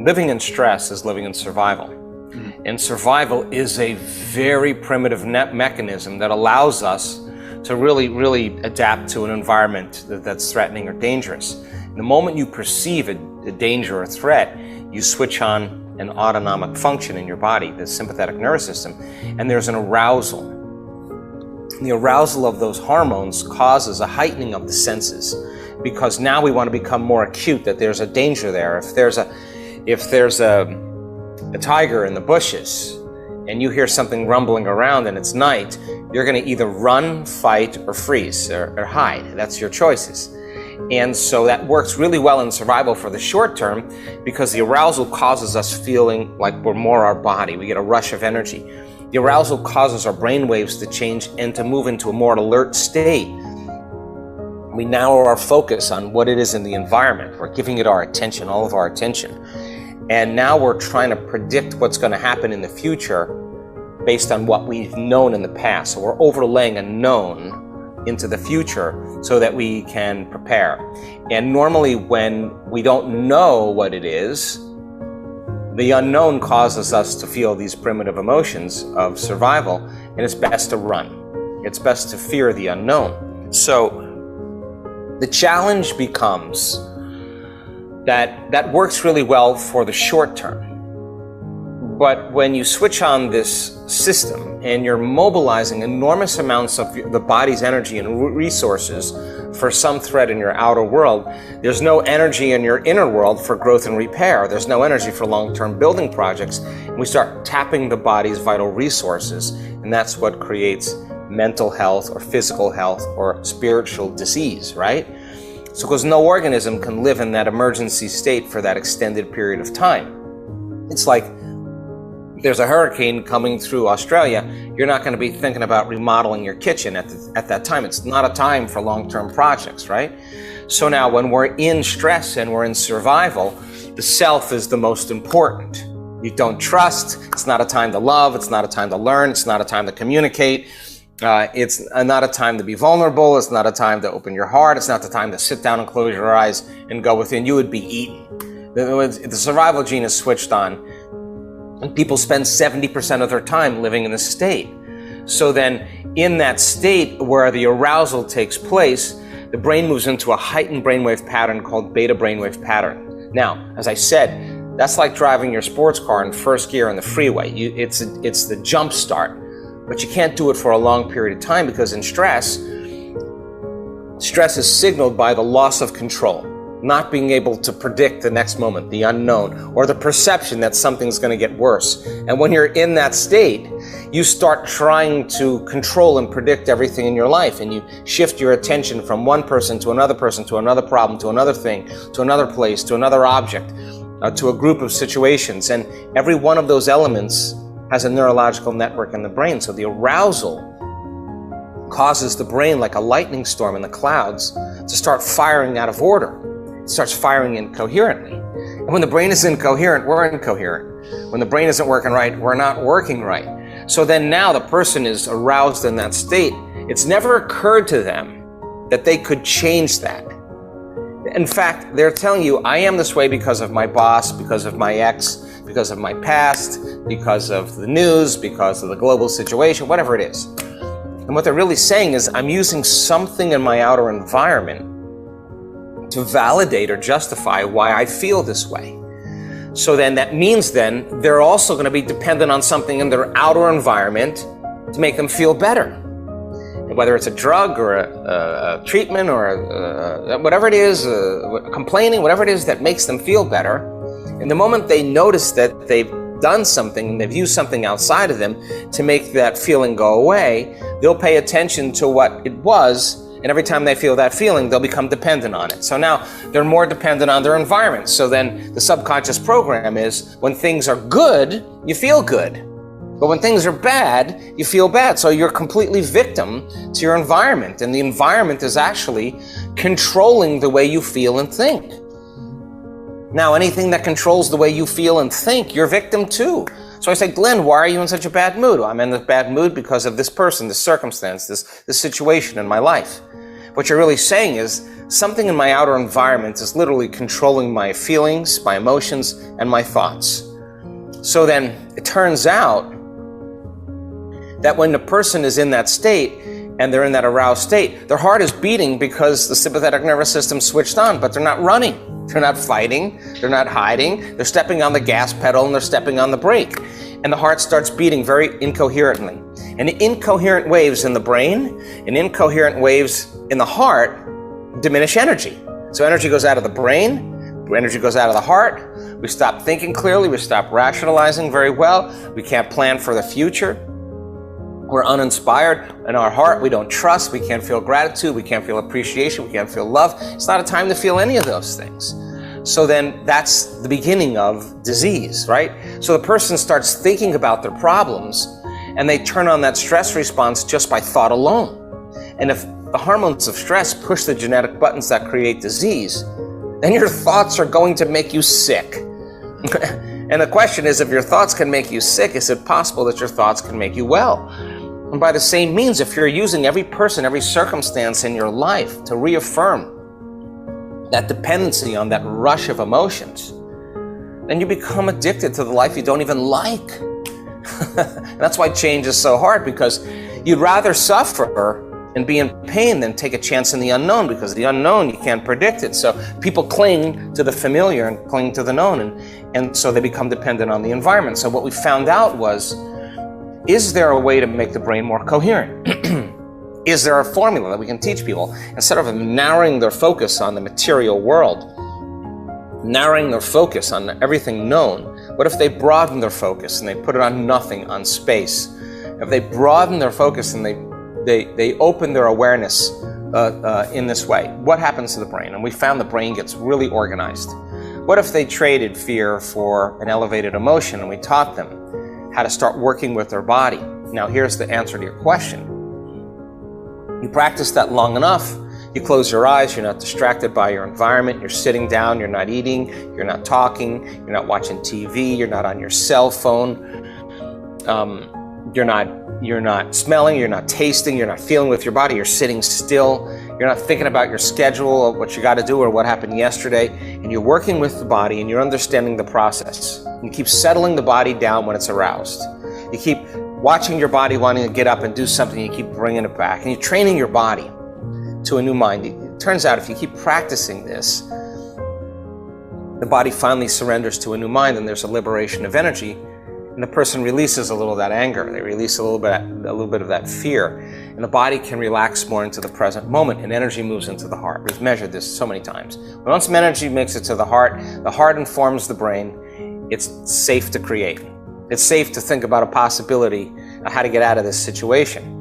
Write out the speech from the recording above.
Living in stress is living in survival. And survival is a very primitive mechanism that allows us to really adapt to an environment that's threatening or dangerous. The moment you perceive a danger or threat, you switch on an autonomic function in your body, the sympathetic nervous system, and there's an arousal. The arousal of those hormones causes a heightening of the senses, because now we want to become more acute that there's a danger there. If there's a tiger in the bushes and you hear something rumbling around and it's night, you're going to either run, fight, or freeze or hide. That's your choices. And so that works really well in survival for the short term, because the arousal causes us feeling like we're more our body. We get a rush of energy. The arousal causes our brain waves to change and to move into a more alert state. We narrow our focus on what it is in the environment. We're giving it our attention, all of our attention. And now we're trying to predict what's going to happen in the future based on what we've known in the past. So we're overlaying a known into the future so that we can prepare. And normally when we don't know what it is, the unknown causes us to feel these primitive emotions of survival, and it's best to run. It's best to fear the unknown. So the challenge becomes that works really well for the short term. But when you switch on this system and you're mobilizing enormous amounts of the body's energy and resources for some threat in your outer world, there's no energy in your inner world for growth and repair. There's no energy for long-term building projects. And we start tapping the body's vital resources, and that's what creates mental health or physical health or spiritual disease, right? So because no organism can live in that emergency state for that extended period of time. It's like there's a hurricane coming through Australia, you're not going to be thinking about remodeling your kitchen at that time. It's not a time for long-term projects, right? So now when we're in stress and we're in survival, the self is the most important. You don't trust. It's not a time to love. It's not a time to learn. It's not a time to communicate. It's not a time to be vulnerable. It's not a time to open your heart. It's not the time to sit down and close your eyes and go within. You would be eaten. The survival gene is switched on. And people spend 70% of their time living in this state. So then in that state where the arousal takes place, the brain moves into a heightened brainwave pattern called beta brainwave pattern. Now, as I said, that's like driving your sports car in first gear on the freeway. It's the jump start, but you can't do it for a long period of time, because in stress is signaled by the loss of control. Not being able to predict the next moment, the unknown, or the perception that something's going to get worse. And when you're in that state, you start trying to control and predict everything in your life, and you shift your attention from one person, to another problem, to another thing, to another place, to another object, to a group of situations. And every one of those elements has a neurological network in the brain. So the arousal causes the brain, like a lightning storm in the clouds, to start firing out of order. Starts firing incoherently. And when the brain is incoherent, we're incoherent. When the brain isn't working right, we're not working right. So then now the person is aroused in that state. It's never occurred to them that they could change that. In fact, they're telling you, I am this way because of my boss, because of my ex, because of my past, because of the news, because of the global situation, whatever it is. And what they're really saying is, I'm using something in my outer environment to validate or justify why I feel this way. So then that means then they're also going to be dependent on something in their outer environment to make them feel better. And whether it's a drug or a treatment or whatever it is, complaining, whatever it is that makes them feel better. And the moment they notice that they've done something and they've used something outside of them to make that feeling go away, they'll pay attention to what it was. And every time they feel that feeling, they'll become dependent on it. So now they're more dependent on their environment. So then the subconscious program is, when things are good, you feel good. But when things are bad, you feel bad. So you're completely victim to your environment. And the environment is actually controlling the way you feel and think. Now, anything that controls the way you feel and think, you're victim too. So I say, Glenn, why are you in such a bad mood? I'm in a bad mood because of this person, this circumstance, this situation in my life. What you're really saying is, something in my outer environment is literally controlling my feelings, my emotions, and my thoughts. So then it turns out that when the person is in that state and they're in that aroused state, their heart is beating because the sympathetic nervous system switched on, but they're not running. They're not fighting. They're not hiding. They're stepping on the gas pedal and they're stepping on the brake. And the heart starts beating very incoherently. And incoherent waves in the brain and incoherent waves in the heart diminish energy. So energy goes out of the brain, energy goes out of the heart. We stop thinking clearly, we stop rationalizing very well. We can't plan for the future. We're uninspired in our heart. We don't trust. We can't feel gratitude. We can't feel appreciation. We can't feel love. It's not a time to feel any of those things. So then that's the beginning of disease, right? So the person starts thinking about their problems and they turn on that stress response just by thought alone. And if the hormones of stress push the genetic buttons that create disease, then your thoughts are going to make you sick. And the question is, if your thoughts can make you sick, is it possible that your thoughts can make you well? And by the same means, if you're using every person, every circumstance in your life to reaffirm that dependency on that rush of emotions, then you become addicted to the life you don't even like. And that's why change is so hard, because you'd rather suffer and be in pain than take a chance in the unknown, because the unknown, you can't predict it. So people cling to the familiar and cling to the known, and so they become dependent on the environment. So what we found out was, is there a way to make the brain more coherent? Is there a formula that we can teach people? Instead of narrowing their focus on the material world, narrowing their focus on everything known, what if they broaden their focus and they put it on nothing, on space? If they broaden their focus and they open their awareness in this way, what happens to the brain? And we found the brain gets really organized. What if they traded fear for an elevated emotion, and we taught them how to start working with their body? Now here's the answer to your question. You practice that long enough, you close your eyes, you're not distracted by your environment, you're sitting down, you're not eating, you're not talking, you're not watching TV, you're not on your cell phone, you're not smelling, you're not tasting, you're not feeling with your body, you're sitting still, you're not thinking about your schedule or what you got to do or what happened yesterday, and you're working with the body and you're understanding the process. You keep settling the body down when it's aroused. You keep watching your body wanting to get up and do something, you keep bringing it back, and you're training your body to a new mind. It turns out if you keep practicing this, the body finally surrenders to a new mind, and there's a liberation of energy. And the person releases a little of that anger. They release a little bit of that fear. And the body can relax more into the present moment, and energy moves into the heart. We've measured this so many times. Once energy makes it to the heart informs the brain. It's safe to create. It's safe to think about a possibility of how to get out of this situation.